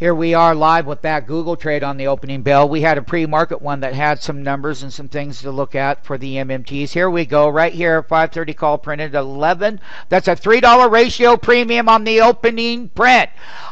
Here we are live with that Google trade on the opening bell. We had a pre-market one that had some numbers and some things to look at for the MMTs. Here we go, right here, 530 call printed 11. That's a $3 ratio premium on the opening print.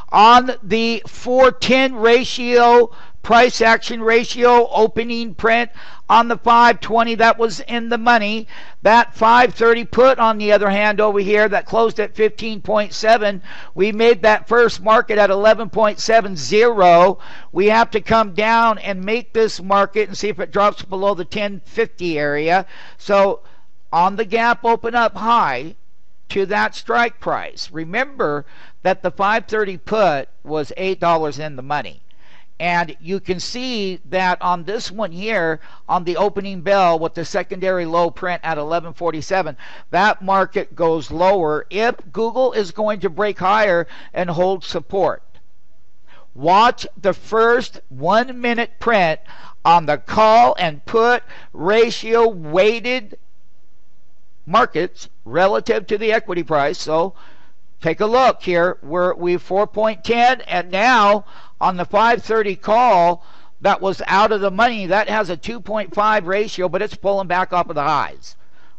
On the 410 ratio, price action ratio, opening print on the 520, that was in the money. That 530 put, on the other hand, over here, that closed at 15.7. We made that first market at 11.70. We have to come down and make this market and see if it drops below the 1050 area. So on the gap, open up high to that strike price. Remember that the 530 put was $8 in the money. And you can see that on this one here, on the opening bell with the secondary low print at 1147, that market goes lower if Google is going to break higher and hold support. Watch the first 1 minute print on the call and put ratio weighted markets relative to the equity price. So take a look here. We 4.10, and now on the 530 call, that was out of the money. That has a 2.5 ratio, but it's pulling back off of the highs.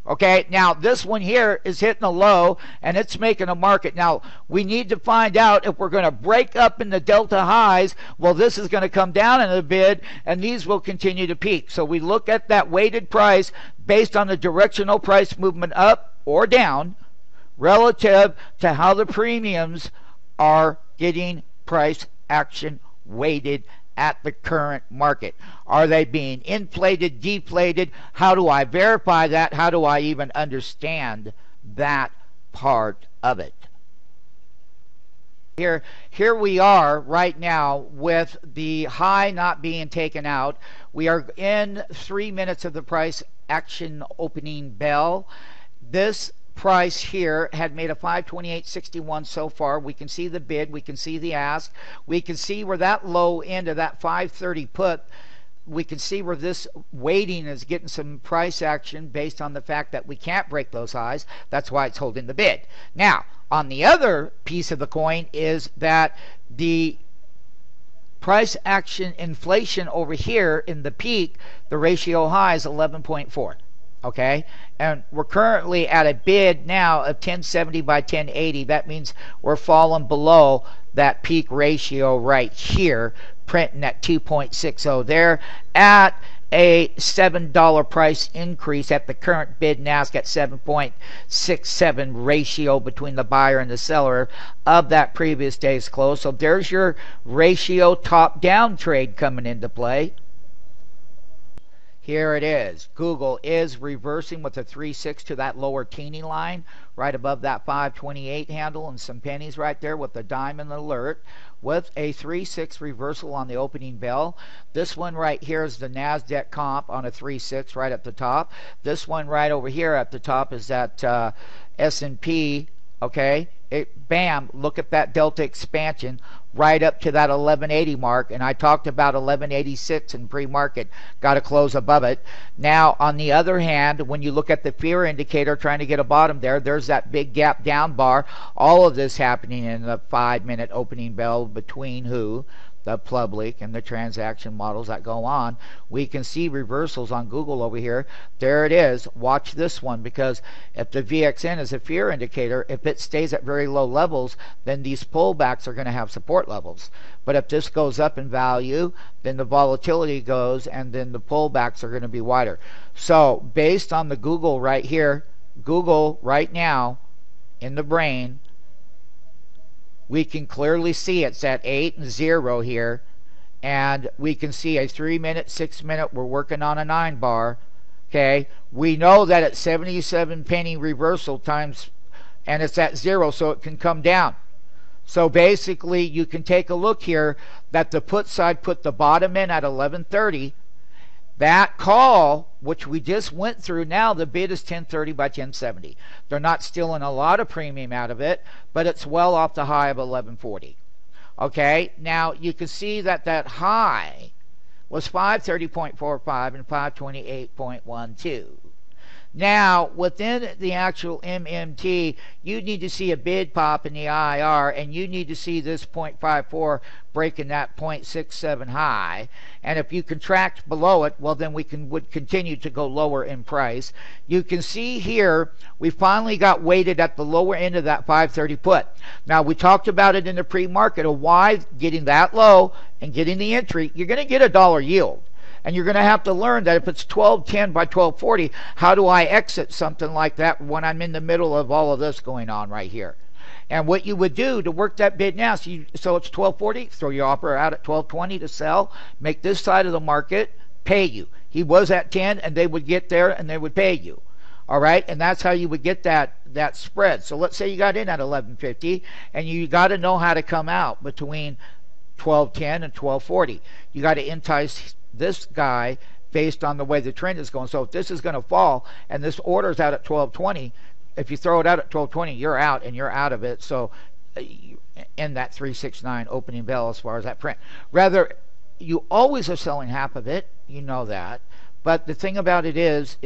Okay, now this one here is hitting a low, and it's making a market. Now, we need to find out if we're going to break up in the delta highs. Well, this is going to come down in a bid, and these will continue to peak. So we look at that weighted price based on the directional price movement up or down relative to how the premiums are getting price action weighted at the current market. Are they being inflated, deflated? How do I verify that? How do I even understand that part of it? Here we are right now with the high not being taken out. We are in 3 minutes of the price action opening bell. This price here had made a 528.61 so far. We can see the bid, we can see the ask, we can see where that low end of that 530 put, we can see where this waiting is getting some price action based on the fact that we can't break those highs. That's why it's holding the bid. Now, on the other piece of the coin is that the price action inflation over here in the peak, the ratio high is 11.4. Okay, and we're currently at a bid now of 1070 by 1080. That means we're falling below that peak ratio right here, printing at 2.60 there at a $7 price increase at the current bid and ask at 7.67 ratio between the buyer and the seller of that previous day's close. So there's your ratio top down trade coming into play. Here it is. Google is reversing with a 3.6 to that lower teeny line right above that 528 handle and some pennies right there with the diamond alert with a 3.6 reversal on the opening bell. This one right here is the NASDAQ comp on a 3.6 right at the top. This one right over here at the top is that S&P. Okay, bam, look at that delta expansion right up to that 1180 mark, and I talked about 1186 in pre-market, got to close above it. Now on the other hand, when you look at the fear indicator trying to get a bottom there, there's that big gap down bar. All of this happening in the 5 minute opening bell between who? The public and the transaction models that go on. We can see reversals on Google over here. There it is. Watch this one, because if the VXN is a fear indicator, if it stays at very low levels, then these pullbacks are going to have support levels. But if this goes up in value, then the volatility goes, and then the pullbacks are going to be wider. So based on the Google right here, Google right now in the brain, we can clearly see it's at 8 and 0 here, and we can see a 3 minute, 6 minute, we're working on a 9 bar. Okay, we know that at 77 penny reversal times, and it's at 0, so it can come down. So basically you can take a look here that the put side put the bottom in at 1130. That call, which we just went through, now the bid is 1030 by 1070. They're not stealing a lot of premium out of it, but it's well off the high of 1140. Okay, now you can see that that high was 530.45 and 528.12. Now, within the actual MMT, you need to see a bid pop in the IR, and you need to see this 0.54 breaking that 0.67 high. And if you contract below it, well, then we would continue to go lower in price. You can see here, we finally got weighted at the lower end of that 530 put. Now, we talked about it in the pre-market of why getting that low and getting the entry, you're going to get a dollar yield. And you're going to have to learn that if it's 1210 by 1240, how do I exit something like that when I'm in the middle of all of this going on right here? And what you would do to work that bid now, so it's 1240, throw your offer out at 1220 to sell, make this side of the market pay you. He was at 10, and they would get there, and they would pay you. All right, and that's how you would get that spread. So let's say you got in at 1150, and you got to know how to come out between 1210 and 1240. You got to entice this guy based on the way the trend is going. So if this is going to fall and this order is out at 1220, if you throw it out at 1220, you're out, and you're out of it. So in that 369 opening bell as far as that print. Rather, you always are selling half of it, you know that. But the thing about it is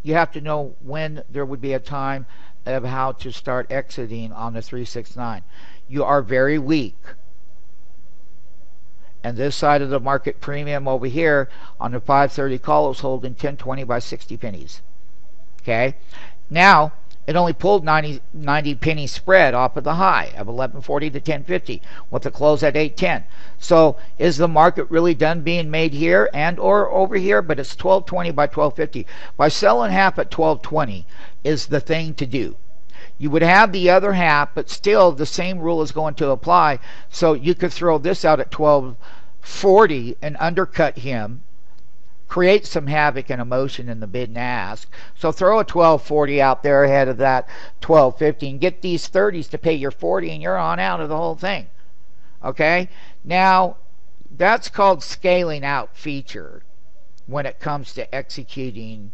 you have to know when there would be a time of how to start exiting on the 369. You are very weak. And this side of the market premium over here on the 530 call is holding 1020 by 60 pennies. Okay? Now, it only pulled 90 penny spread off of the high of 1140 to 1050 with the close at 810. So is the market really done being made here and or over here? But it's 1220 by 1250. By selling half at 1220 is the thing to do. You would have the other half, but still the same rule is going to apply. So you could throw this out at 1240 and undercut him, create some havoc and emotion in the bid and ask. So throw a 1240 out there ahead of that 1250 and get these 30s to pay your 40, and you're on out of the whole thing. Okay? Now, that's called scaling out feature when it comes to executing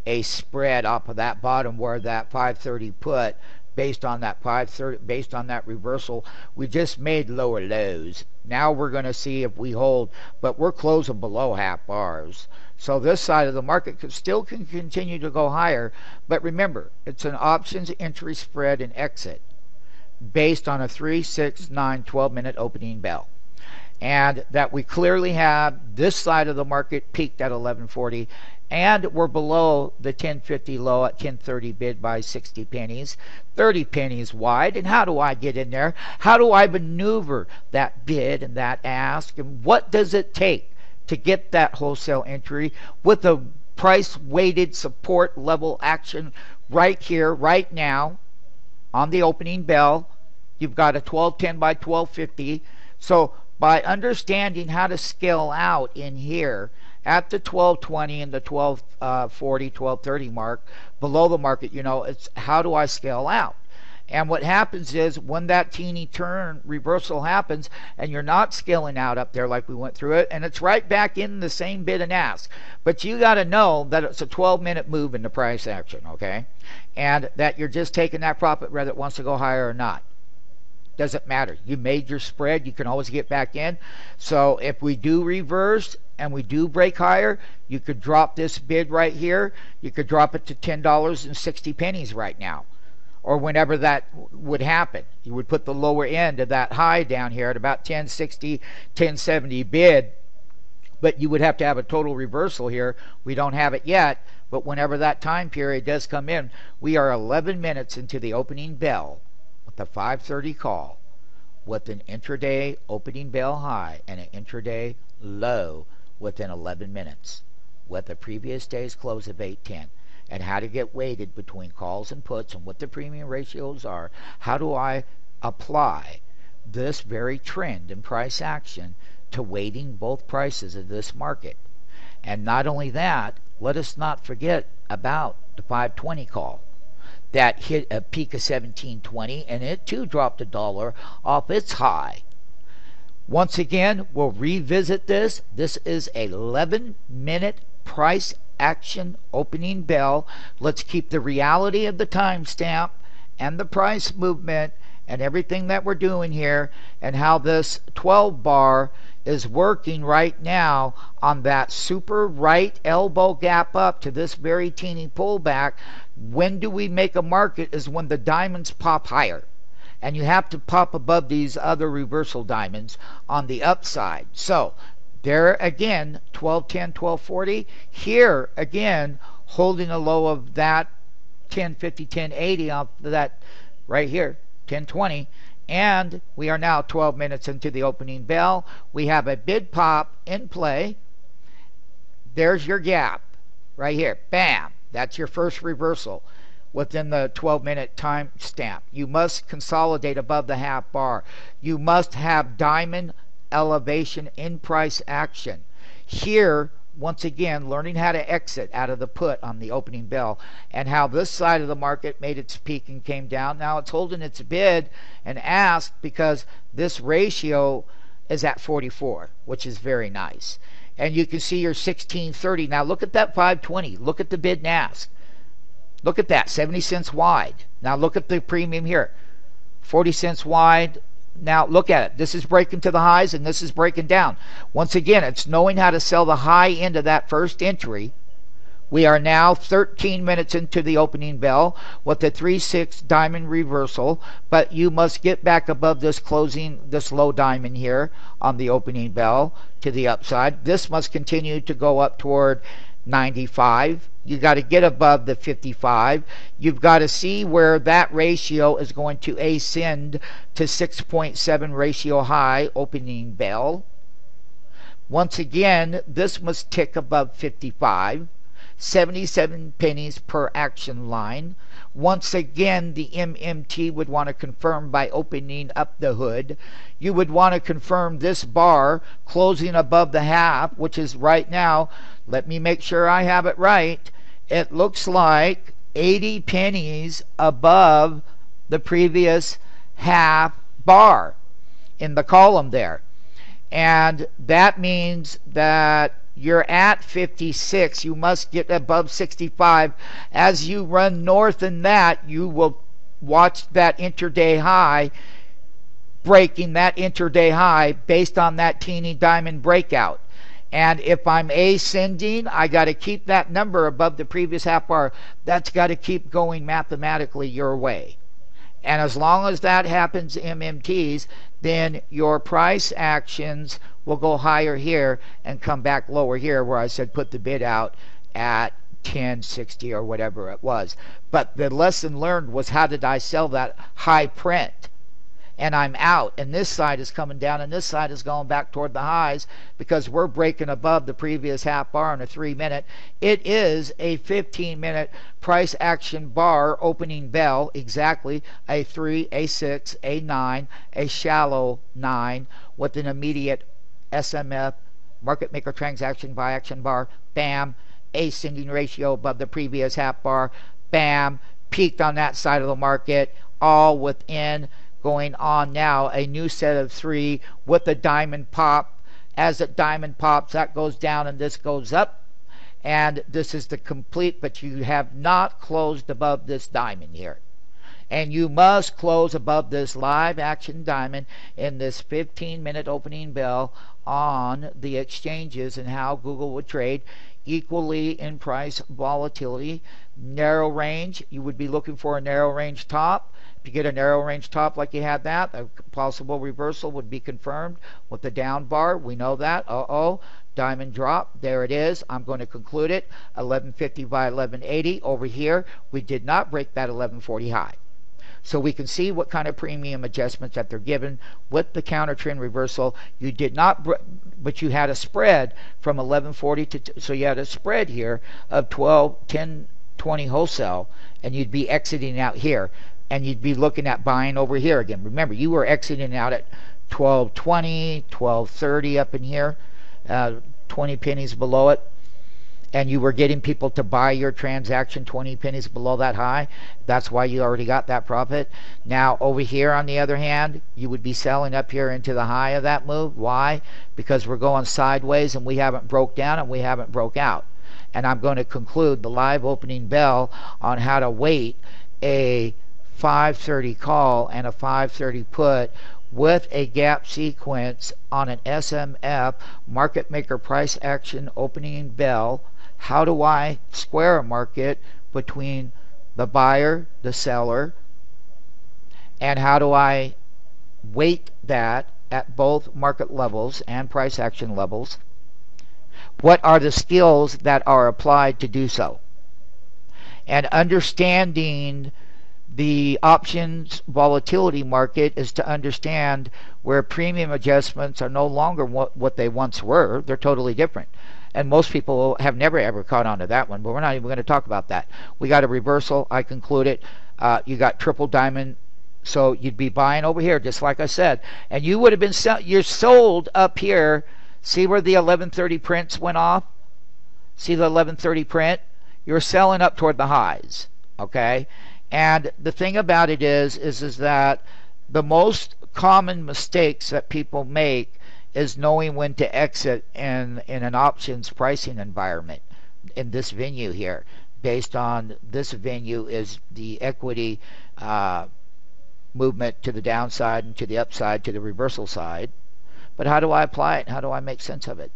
a spread off of that bottom where that 530 put based on that 530, based on that reversal. We just made lower lows. Now we're going to see if we hold, but we're closing below half bars. So this side of the market still can continue to go higher, but remember, it's an options entry spread and exit based on a 3, 6, 9, 12-minute opening bell. And that we clearly have this side of the market peaked at 1140, and we're below the 1050 low at 1030 bid by 60 pennies, 30 pennies wide. And how do I get in there? How do I maneuver that bid and that ask? And what does it take to get that wholesale entry with a price weighted support level action right here, right now on the opening bell? You've got a 1210 by 1250. So by understanding how to scale out in here at the 1220 and the 1240, 1230 mark, below the market, you know, it's how do I scale out? And what happens is when that teeny turn reversal happens and you're not scaling out up there like we went through it, and it's right back in the same bid and ask. But you got to know that it's a 12-minute move in the price action, okay? And that you're just taking that profit whether it wants to go higher or not. Doesn't matter. You made your spread. You can always get back in. So if we do reverse and we do break higher, you could drop this bid right here. You could drop it to $10.60 right now, or whenever that would happen. You would put the lower end of that high down here at about 1060, 1070 bid, but you would have to have a total reversal here. We don't have it yet, but whenever that time period does come in, we are 11 minutes into the opening bell with the 530 call with an intraday opening bell high and an intraday low within 11 minutes with the previous day's close of 810. And how to get weighted between calls and puts and what the premium ratios are. How do I apply this very trend in price action to weighting both prices of this market? And not only that, let us not forget about the 520 call that hit a peak of 1720, and it too dropped $1 off its high. Once again, we'll revisit this. This is a 11-minute price action opening bell. Let's keep the reality of the timestamp and the price movement and everything that we're doing here, and how this 12 bar is working right now on that super right elbow gap up to this very teeny pullback. When do we make a market is when the diamonds pop higher. And you have to pop above these other reversal diamonds on the upside. So there again, 1210, 1240. Here again, holding a low of that 1050, 1080 off that right here, 1020. And we are now 12 minutes into the opening bell. We have a bid pop in play. There's your gap right here. Bam. That's your first reversal within the 12-minute time stamp. You must consolidate above the half bar. You must have diamond elevation in price action. Here, once again, learning how to exit out of the put on the opening bell, and how this side of the market made its peak and came down. Now it's holding its bid and ask because this ratio is at 44, which is very nice. And you can see your 1630. Now look at that 520. Look at the bid and ask. Look at that, 70 cents wide. Now look at the premium here, 40 cents wide. Now look at it. This is breaking to the highs and this is breaking down. Once again, it's knowing how to sell the high end of that first entry. We are now 13 minutes into the opening bell with the 3-6 diamond reversal, but you must get back above this closing, this low diamond here on the opening bell to the upside. This must continue to go up toward 95. You got to get above the 55. You've got to see where that ratio is going to ascend to 6.7 ratio high opening bell. Once again, this must tick above 55. 77 pennies per action line. Once again, the MMT would want to confirm by opening up the hood. You would want to confirm this bar closing above the half, which is right now, let me make sure I have it right. It looks like 80 pennies above the previous half bar in the column there. And that means that you're at 56. You must get above 65. As you run north in that, you will watch that intraday high, breaking that intraday high based on that teeny diamond breakout. And if I'm ascending, I got to keep that number above the previous half bar. That's got to keep going mathematically your way. And as long as that happens, MMTs, then your price actions will go higher here and come back lower here where I said put the bid out at 1060 or whatever it was. But the lesson learned was how did I sell that high print? And I'm out, and this side is coming down, and this side is going back toward the highs because we're breaking above the previous half bar in a 3-minute. It is a 15-minute price action bar opening bell, exactly a 3, a 6, a 9, a shallow 9 with an immediate SMF, market maker transaction by action bar, bam, ascending ratio above the previous half bar, bam, peaked on that side of the market, all within. Going on now, a new set of 3 with a diamond pop. As the diamond pops, that goes down and this goes up. And this is the complete, but you have not closed above this diamond here. And you must close above this live action diamond in this 15-minute opening bell on the exchanges and how Google would trade equally in price volatility. Narrow range, you would be looking for a narrow range top. If you get a narrow range top like you had that, a possible reversal would be confirmed with the down bar. We know that. Diamond drop. There it is. I'm going to conclude it. 1150 by 1180 over here. We did not break that 1140 high. So we can see what kind of premium adjustments that they're given with the counter trend reversal. You did not, but you had a spread from 1140 to, so you had a spread here of 12, 10, 20 wholesale, and you'd be exiting out here. And you'd be looking at buying over here again. Remember, you were exiting out at 1220, 1230 up in here, 20 pennies below it. And you were getting people to buy your transaction 20 pennies below that high. That's why you already got that profit. Now, over here, on the other hand, you would be selling up here into the high of that move. Why? Because we're going sideways and we haven't broke down and we haven't broke out. And I'm going to conclude the live opening bell on how to wait a 530 call and a 530 put with a gap sequence on an SMF, market maker price action opening bell. How do I square a market between the buyer, the seller, and how do I weight that at both market levels and price action levels? What are the skills that are applied to do so? And understanding the options volatility market is to understand where premium adjustments are no longer what they once were. They're totally different. And most people have never ever caught on to that one, but we're not even going to talk about that. We got a reversal. I conclude it. You got triple diamond. So you'd be buying over here, just like I said. And you would have been you're sold up here. See where the 1130 prints went off? See the 1130 print? You're selling up toward the highs. Okay? And the thing about it is that the most common mistakes that people make is knowing when to exit in an options pricing environment in this venue here. Based on this venue is the equity movement to the downside and to the upside, to the reversal side. But how do I apply it? How do I make sense of it?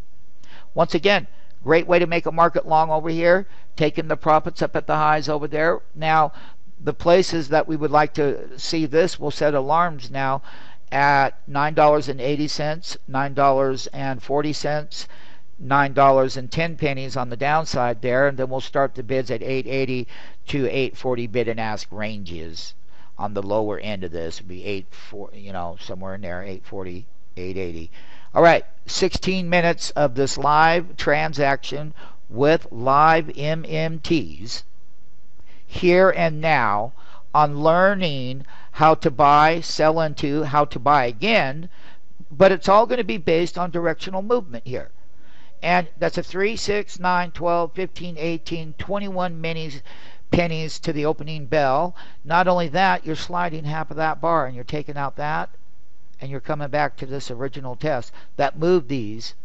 Once again, great way to make a market long over here, taking the profits up at the highs over there. Now, the places that we would like to see this, we'll set alarms now at $9.80, $9.40, $9.10 on the downside there, and then we'll start the bids at 880 to 840 bid and ask ranges. On the lower end of this would be 840, you know, somewhere in there, 840, 880. All right, 16 minutes of this live transaction with live MMTs here and now on learning how to buy, sell into, how to buy again, but it's all going to be based on directional movement here. And that's a 3, 6, 9, 12, 15, 18, 21 pennies to the opening bell. Not only that, you're sliding half of that bar and you're taking out that and you're coming back to this original test that moved these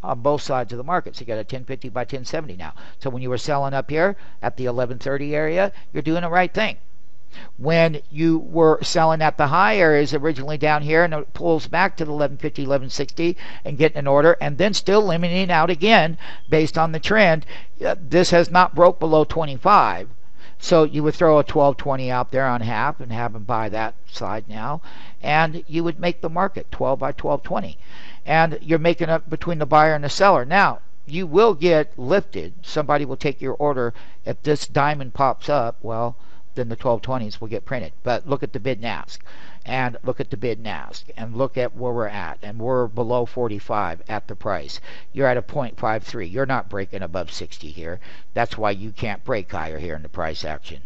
on both sides of the market. So you got a 1050 by 1070 now. So when you were selling up here at the 1130 area, you're doing the right thing. When you were selling at the high areas originally down here and it pulls back to the 1150, 1160 and getting an order and then still limiting out again based on the trend, this has not broke below 25. So you would throw a 1220 out there on half and have them buy that side now, and you would make the market 12 by 1220. And you're making up between the buyer and the seller. Now, you will get lifted. Somebody will take your order. If this diamond pops up, well, then the 1220s will get printed. But look at the bid and ask, and look at the bid and ask, and look at where we're at, and we're below 45 at the price. You're at a 0.53. You're not breaking above 60 here. That's why you can't break higher here in the price action.